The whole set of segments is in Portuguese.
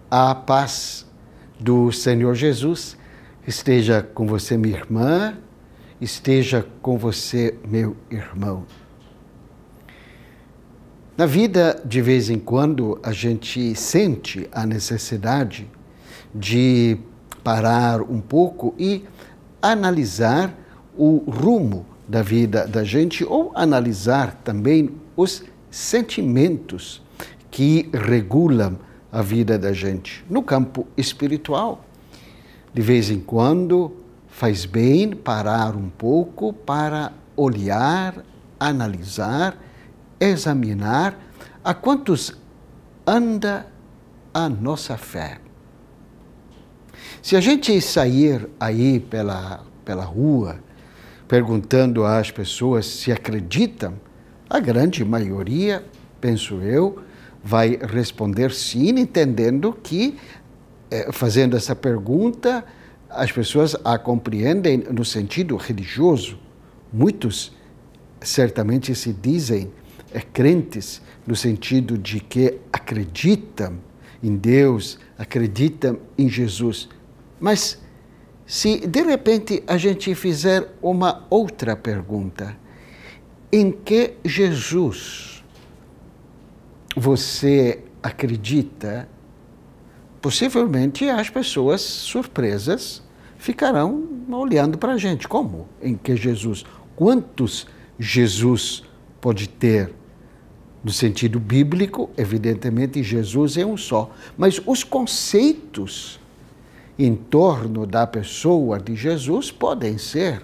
A paz do Senhor Jesus esteja com você, minha irmã, esteja com você, meu irmão. Na vida, de vez em quando, a gente sente a necessidade de parar um pouco e analisar o rumo da vida da gente ou analisar também os sentimentos que regulam a vida da gente. No campo espiritual, de vez em quando, faz bem parar um pouco para olhar, analisar, examinar a quantos anda a nossa fé. Se a gente sair aí pela rua, perguntando às pessoas se acreditam, a grande maioria, penso eu, vai responder sim, entendendo que, fazendo essa pergunta, as pessoas a compreendem no sentido religioso. Muitos certamente se dizem crentes no sentido de que acreditam em Deus, acreditam em Jesus. Mas se de repente a gente fizer uma outra pergunta, em que Jesus você acredita? Possivelmente as pessoas surpresas ficarão olhando para a gente. Como? Em que Jesus? Quantos Jesus pode ter? No sentido bíblico, evidentemente, Jesus é um só. Mas os conceitos em torno da pessoa de Jesus podem ser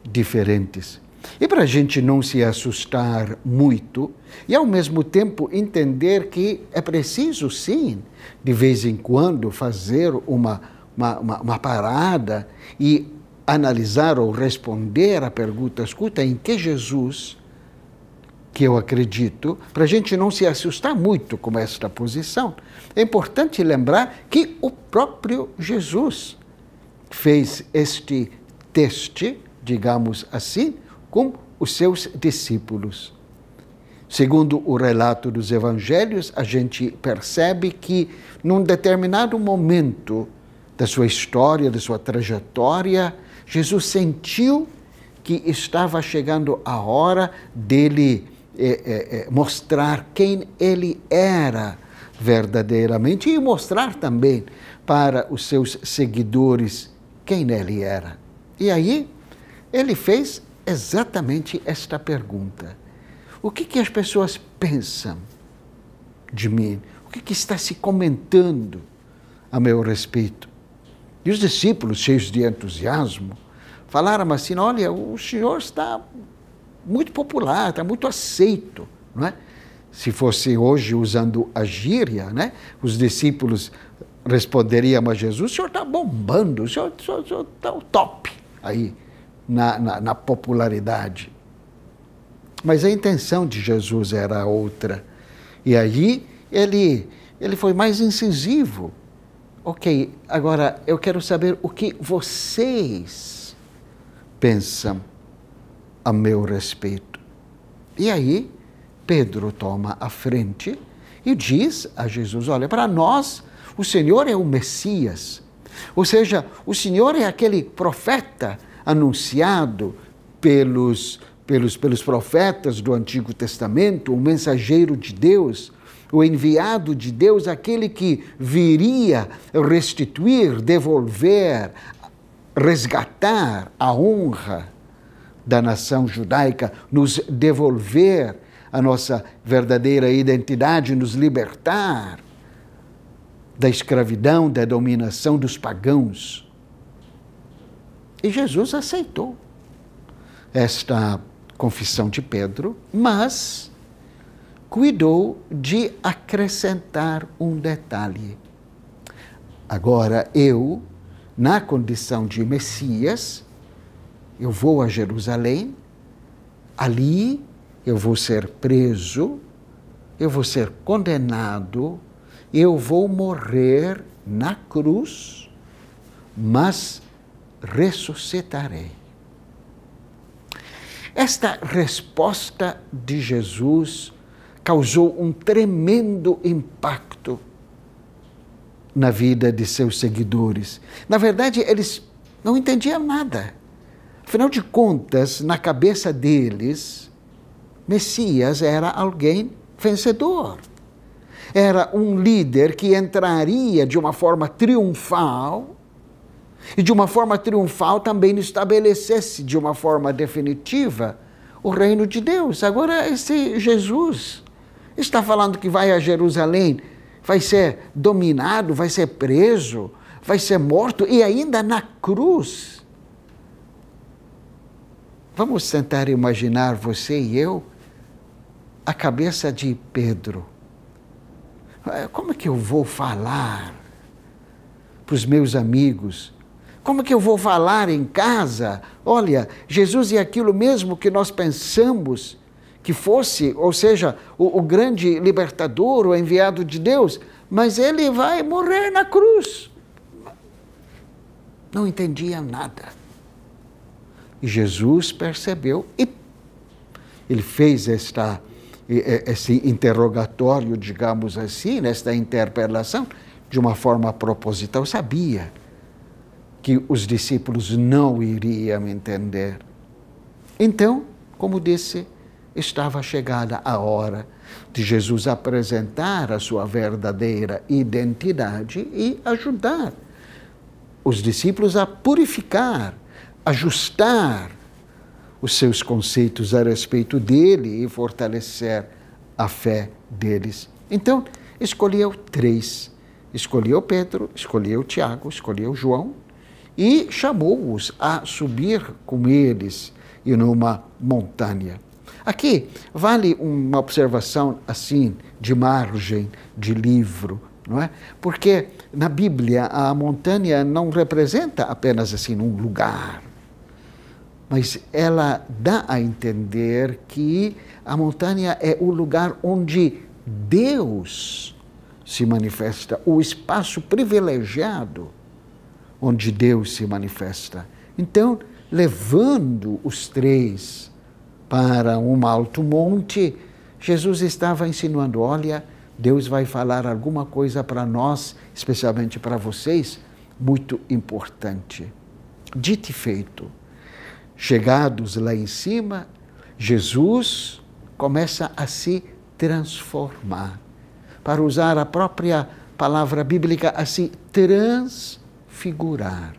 diferentes. E para a gente não se assustar muito e, ao mesmo tempo, entender que é preciso, sim, de vez em quando, fazer uma parada e analisar ou responder à pergunta, escuta, em que Jesus que eu acredito, para a gente não se assustar muito com esta posição. É importante lembrar que o próprio Jesus fez este teste, digamos assim, com os seus discípulos. Segundo o relato dos evangelhos, a gente percebe que, num determinado momento da sua história, da sua trajetória, Jesus sentiu que estava chegando a hora dele mostrar quem ele era verdadeiramente e mostrar também para os seus seguidores quem ele era. E aí, ele fez exatamente esta pergunta: o que as pessoas pensam de mim? O que está se comentando a meu respeito? E os discípulos, cheios de entusiasmo, falaram assim: olha, o Senhor está muito popular, está muito aceito, não é? Se fosse hoje usando a gíria, né? Os discípulos responderiam a Jesus: o Senhor está bombando, o Senhor está o top aí na popularidade. Mas a intenção de Jesus era outra. E aí ele foi mais incisivo. Ok, agora eu quero saber o que vocês pensam a meu respeito. E aí Pedro toma a frente e diz a Jesus: olha, para nós o Senhor é o Messias. Ou seja, o Senhor é aquele profeta anunciado pelos profetas do Antigo Testamento, o mensageiro de Deus, o enviado de Deus, aquele que viria restituir, devolver, resgatar a honra da nação judaica, nos devolver a nossa verdadeira identidade, nos libertar da escravidão, da dominação dos pagãos. E Jesus aceitou esta confissão de Pedro, mas cuidou de acrescentar um detalhe. Agora eu, na condição de Messias, eu vou a Jerusalém, ali eu vou ser preso, eu vou ser condenado, eu vou morrer na cruz, mas ressuscitarei. Esta resposta de Jesus causou um tremendo impacto na vida de seus seguidores. Na verdade, eles não entendiam nada. Afinal de contas, na cabeça deles, Messias era alguém vencedor. Era um líder que entraria de uma forma triunfal e de uma forma triunfal também estabelecesse de uma forma definitiva o reino de Deus. Agora, esse Jesus está falando que vai a Jerusalém, vai ser dominado, vai ser preso, vai ser morto e ainda na cruz. Vamos tentar imaginar, você e eu, a cabeça de Pedro. Como é que eu vou falar para os meus amigos? Como é que eu vou falar em casa? Olha, Jesus é aquilo mesmo que nós pensamos que fosse, ou seja, o grande libertador, o enviado de Deus, mas ele vai morrer na cruz. Não entendia nada. E Jesus percebeu e ele fez esse interrogatório, digamos assim, nesta interpelação, de uma forma proposital. Sabia que os discípulos não iriam entender. Então, como disse, estava chegada a hora de Jesus apresentar a sua verdadeira identidade e ajudar os discípulos a purificar, ajustar os seus conceitos a respeito dele e fortalecer a fé deles. Então, escolheu 3. Escolheu Pedro, escolheu Tiago, escolheu João e chamou-os a subir com eles e numa montanha. Aqui vale uma observação assim, de margem de livro, não é? Porque na Bíblia a montanha não representa apenas assim um lugar, mas ela dá a entender que a montanha é o lugar onde Deus se manifesta, o espaço privilegiado onde Deus se manifesta. Então, levando os 3 para um alto monte, Jesus estava insinuando, olha, Deus vai falar alguma coisa para nós, especialmente para vocês, muito importante. Dito e feito, chegados lá em cima, Jesus começa a se transformar. Para usar a própria palavra bíblica, a se transfigurar.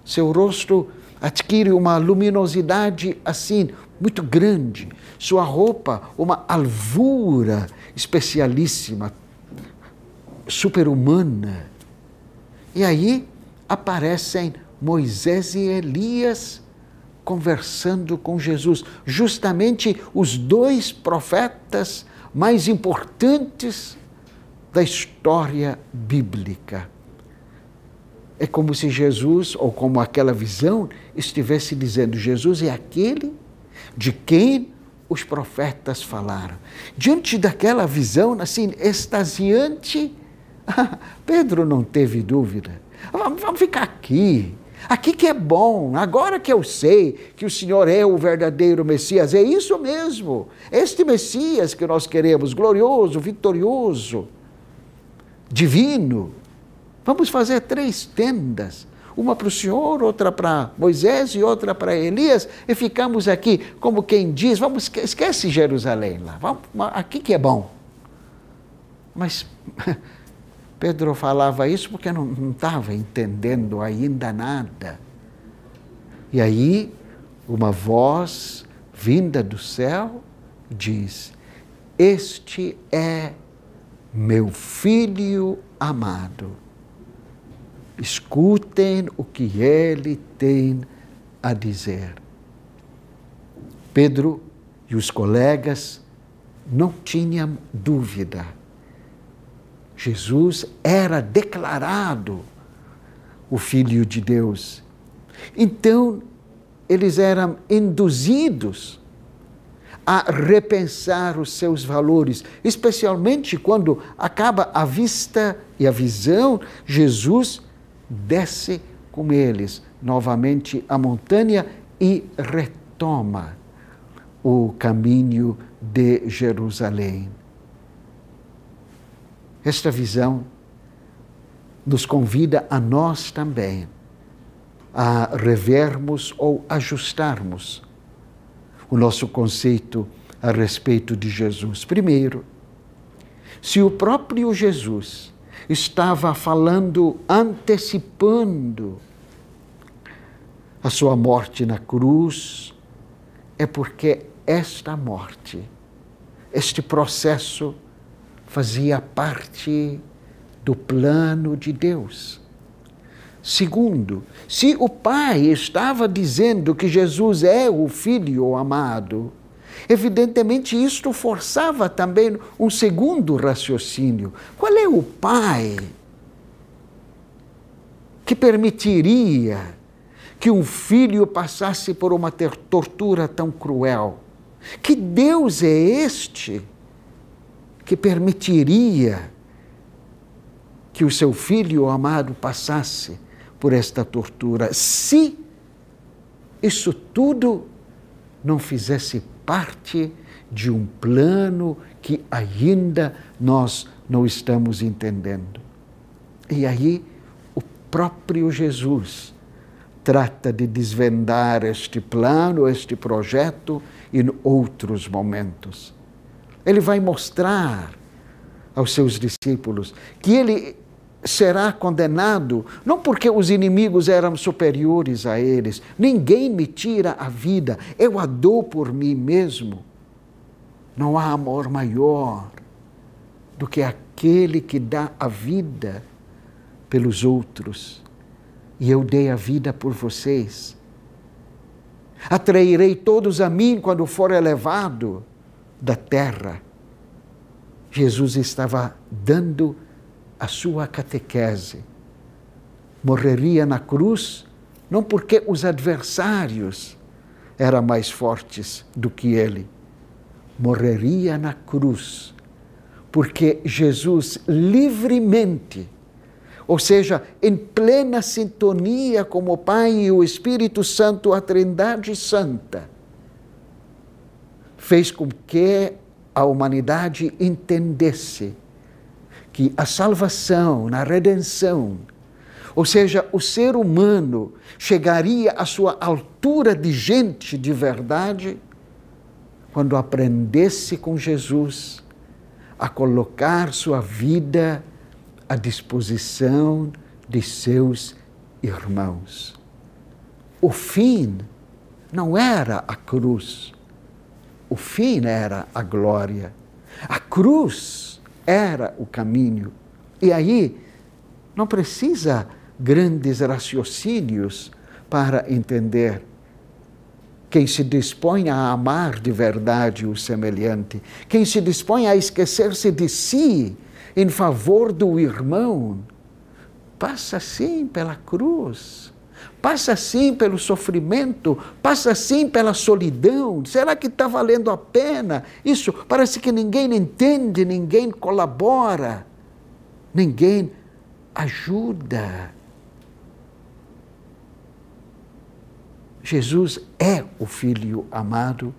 Seu rosto adquire uma luminosidade assim, muito grande. Sua roupa, uma alvura especialíssima, super-humana. E aí aparecem Moisés e Elias conversando com Jesus. Justamente os 2 profetas mais importantes da história bíblica. É como se Jesus, ou como aquela visão, estivesse dizendo, Jesus é aquele de quem os profetas falaram. Diante daquela visão, assim, extasiante, Pedro não teve dúvida. Vamos ficar aqui. Aqui que é bom, agora que eu sei que o Senhor é o verdadeiro Messias, é isso mesmo. Este Messias que nós queremos, glorioso, vitorioso, divino. Vamos fazer 3 tendas, uma para o Senhor, outra para Moisés e outra para Elias, e ficamos aqui, como quem diz, vamos, esquece Jerusalém lá, vamos, aqui que é bom. Mas Pedro falava isso porque não estava entendendo ainda nada. E aí, uma voz vinda do céu diz, este é meu filho amado. Escutem o que ele tem a dizer. Pedro e os colegas não tinham dúvida. Jesus era declarado o Filho de Deus. Então, eles eram induzidos a repensar os seus valores, especialmente quando acaba a vista e a visão, Jesus desce com eles novamente a montanha e retoma o caminho de Jerusalém. Esta visão nos convida a nós também a revermos ou ajustarmos o nosso conceito a respeito de Jesus. Primeiro, se o próprio Jesus estava falando, antecipando a sua morte na cruz, é porque esta morte, este processo, fazia parte do plano de Deus. Segundo, se o Pai estava dizendo que Jesus é o Filho amado, evidentemente isto forçava também um segundo raciocínio. Qual é o Pai que permitiria que um filho passasse por uma tortura tão cruel? Que Deus é este que permitiria que o seu filho amado passasse por esta tortura, se isso tudo não fizesse parte de um plano que ainda nós não estamos entendendo? E aí o próprio Jesus trata de desvendar este plano, este projeto em outros momentos. Ele vai mostrar aos seus discípulos que ele será condenado, não porque os inimigos eram superiores a eles. Ninguém me tira a vida, eu a dou por mim mesmo. Não há amor maior do que aquele que dá a vida pelos outros. E eu dei a vida por vocês. Atrairei todos a mim quando for elevado da terra. Jesus estava dando a sua catequese. Morreria na cruz, não porque os adversários eram mais fortes do que ele. Morreria na cruz, porque Jesus livremente, ou seja, em plena sintonia com o Pai e o Espírito Santo, a Trindade Santa, fez com que a humanidade entendesse que a salvação, na redenção, ou seja, o ser humano chegaria à sua altura de gente de verdade quando aprendesse com Jesus a colocar sua vida à disposição de seus irmãos. O fim não era a cruz, o fim era a glória. A cruz era o caminho. E aí não precisa grandes raciocínios para entender. Quem se dispõe a amar de verdade o semelhante, quem se dispõe a esquecer-se de si em favor do irmão, passa sim pela cruz, passa sim pelo sofrimento, passa sim pela solidão. Será que está valendo a pena? Isso parece que ninguém entende, ninguém colabora, ninguém ajuda. Jesus é o Filho amado,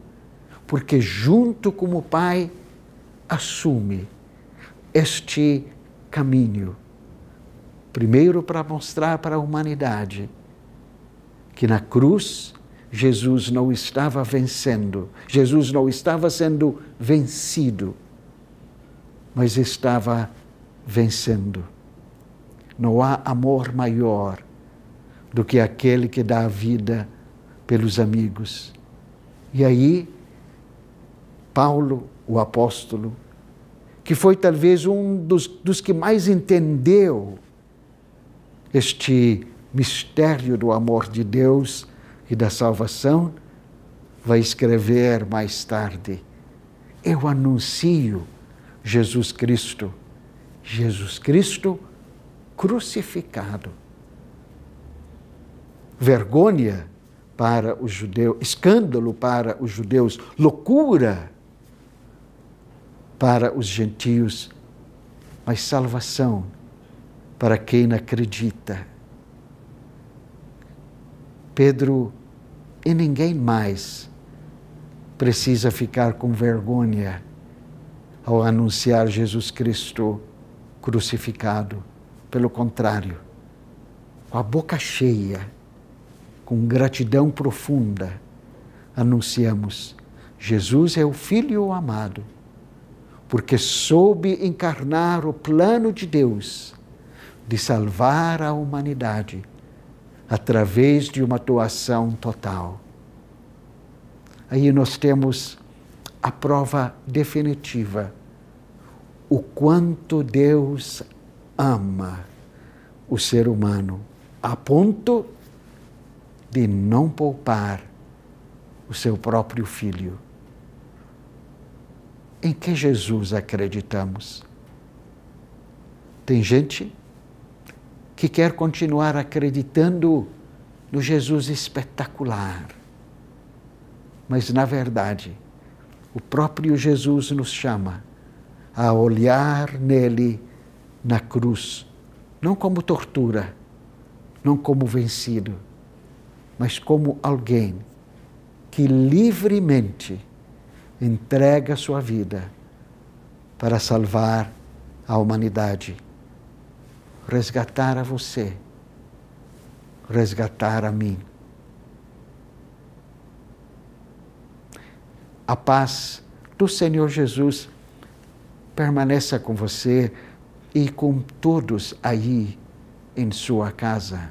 porque junto com o Pai assume este caminho. Primeiro, para mostrar para a humanidade que na cruz Jesus não estava vencendo, Jesus não estava sendo vencido, mas estava vencendo. Não há amor maior do que aquele que dá a vida pelos amigos. E aí, Paulo, o apóstolo, que foi talvez um dos que mais entendeu este mistério do amor de Deus e da salvação, vai escrever mais tarde: eu anuncio Jesus Cristo crucificado. Vergonha para os judeus, escândalo para os judeus, loucura para os gentios, mas salvação para quem acredita. Pedro e ninguém mais precisa ficar com vergonha ao anunciar Jesus Cristo crucificado. pelo contrário, com a boca cheia, com gratidão profunda, anunciamos: Jesus é o Filho amado, porque soube encarnar o plano de Deus de salvar a humanidade através de uma doação total. Aí nós temos a prova definitiva, o quanto Deus ama o ser humano, a ponto de não poupar o seu próprio Filho. Em que Jesus acreditamos? Tem gente que quer continuar acreditando no Jesus espetacular. Mas, na verdade, o próprio Jesus nos chama a olhar nele na cruz, não como tortura, não como vencido, mas como alguém que livremente entrega sua vida para salvar a humanidade, resgatar a você, resgatar a mim. A paz do Senhor Jesus permaneça com você e com todos aí em sua casa.